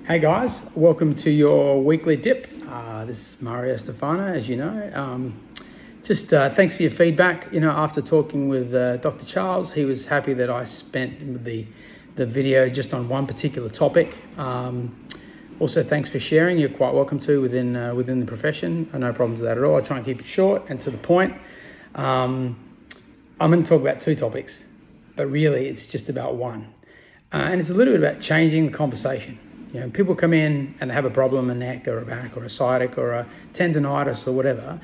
Hey guys, welcome to your weekly dip. This is Mario Stefano, as you know. Thanks for your feedback. After talking with Dr. Charles, he was happy that I spent the video just on one particular topic. Also, thanks for sharing. You're quite welcome to within the profession. No problems with that at all. I try and keep it short and to the point. I'm going to talk about two topics, but really it's just about one. And it's a little bit about changing the conversation. People come in and they have a problem, a neck or a back or a sciatic or a tendonitis or whatever,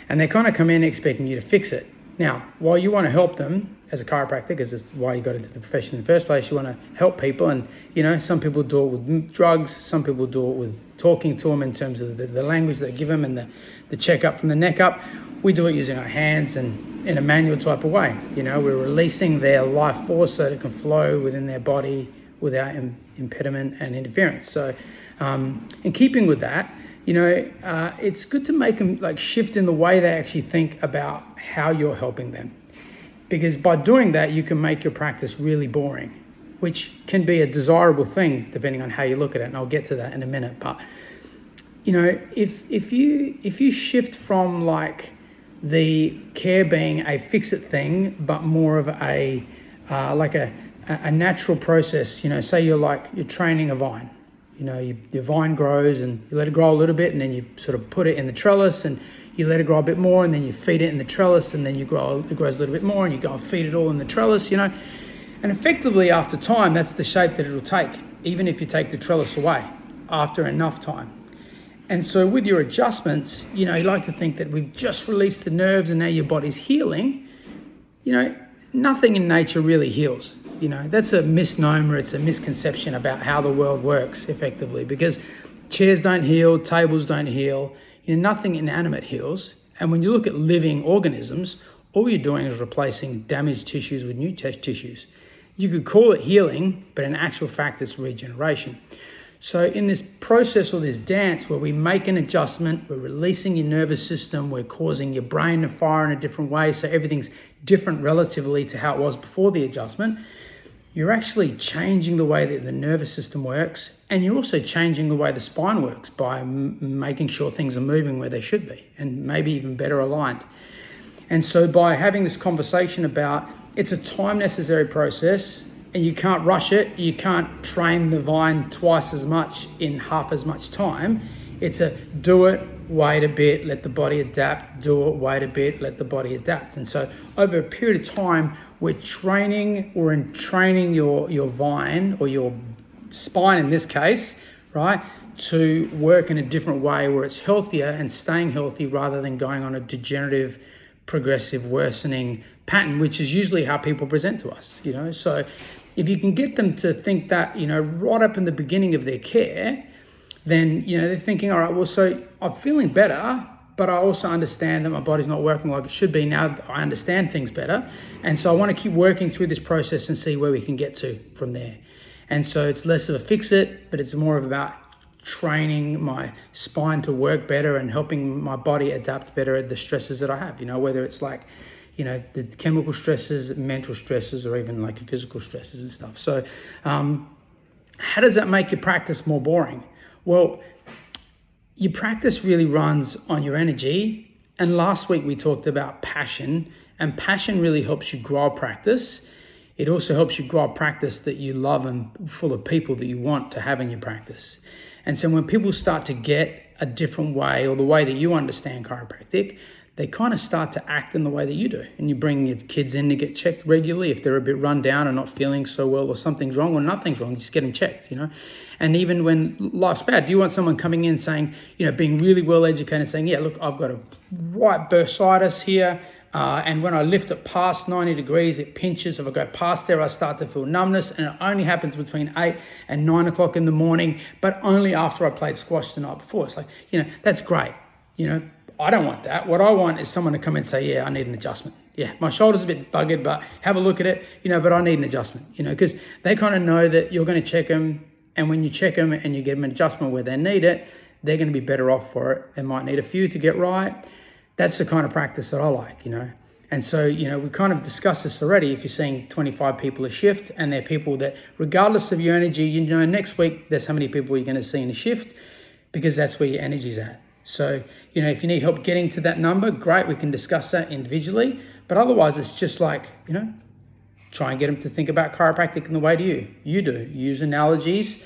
and they kind of come in expecting you to fix it. Now, while you want to help them as a chiropractor, because that's why you got into the profession in the first place, you want to help people. And, some people do it with drugs, some people do it with talking to them in terms of the language they give them and the checkup from the neck up. We do it using our hands and in a manual type of way. We're releasing their life force so that it can flow within their body without impediment and interference. So in keeping with that, it's good to make them shift in the way they actually think about how you're helping them. Because by doing that, you can make your practice really boring, which can be a desirable thing depending on how you look at it. And I'll get to that in a minute. But, if you shift from the care being a fix-it thing, but more of a natural process, say you're training a vine, your vine grows and you let it grow a little bit and then you sort of put it in the trellis and you let it grow a bit more and then you feed it in the trellis and then it grows a little bit more and you go and feed it all in the trellis, and effectively after time, that's the shape that it'll take, even if you take the trellis away after enough time. And so with your adjustments, you like to think that we've just released the nerves and now your body's healing. Nothing in nature really heals. That's a misnomer. It's a misconception about how the world works effectively, because chairs don't heal, tables don't heal, nothing inanimate heals. And when you look at living organisms, all you're doing is replacing damaged tissues with new tissues. You could call it healing, but in actual fact, it's regeneration. So in this process or this dance where we make an adjustment, we're releasing your nervous system, we're causing your brain to fire in a different way, so everything's different relatively to how it was before the adjustment, you're actually changing the way that the nervous system works, and you're also changing the way the spine works by making sure things are moving where they should be, and maybe even better aligned. And so by having this conversation about it's a time-necessary process, and you can't rush it, you can't train the vine twice as much in half as much time. It's a do it, wait a bit, let the body adapt, do it, wait a bit, let the body adapt. And so over a period of time, we're training your vine or your spine in this case, right, to work in a different way where it's healthier and staying healthy rather than going on a degenerative, progressive, worsening pattern, which is usually how people present to us, So if you can get them to think that, right up in the beginning of their care, then, they're thinking, all right, well, so I'm feeling better, but I also understand that my body's not working like it should be. Now I understand things better. And so I want to keep working through this process and see where we can get to from there. And so it's less of a fix it, but it's more of about training my spine to work better and helping my body adapt better at the stresses that I have, whether it's the chemical stresses, mental stresses, or even physical stresses and stuff. So how does that make your practice more boring? Well, your practice really runs on your energy. And last week we talked about passion, and passion really helps you grow a practice. It also helps you grow a practice that you love and full of people that you want to have in your practice. And so when people start to get a different way or the way that you understand chiropractic, they kind of start to act in the way that you do. And you bring your kids in to get checked regularly. If they're a bit run down and not feeling so well or something's wrong or nothing's wrong, you just get them checked, And even when life's bad, do you want someone coming in saying, being really well educated and saying, yeah, look, I've got a right bursitis here. And when I lift it past 90 degrees, it pinches. If I go past there, I start to feel numbness. And it only happens between 8 and 9 o'clock in the morning, but only after I played squash the night before. It's that's great. I don't want that. What I want is someone to come and say, yeah, I need an adjustment. Yeah, my shoulder's a bit buggered, but have a look at it, but I need an adjustment, because they kind of know that you're going to check them. And when you check them and you get them an adjustment where they need it, they're going to be better off for it. They might need a few to get right. That's the kind of practice that I like, And so, we kind of discussed this already. If you're seeing 25 people a shift, and they're people that, regardless of your energy, next week there's how many people you're going to see in a shift, because that's where your energy's at. So, if you need help getting to that number, great, we can discuss that individually. But otherwise, it's just like, try and get them to think about chiropractic in the way you do. Use analogies,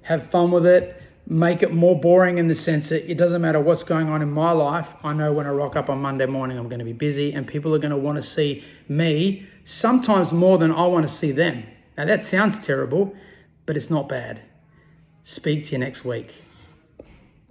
have fun with it, make it more boring in the sense that it doesn't matter what's going on in my life. I know when I rock up on Monday morning, I'm going to be busy, and people are going to want to see me sometimes more than I want to see them. Now that sounds terrible, but it's not bad. Speak to you next week.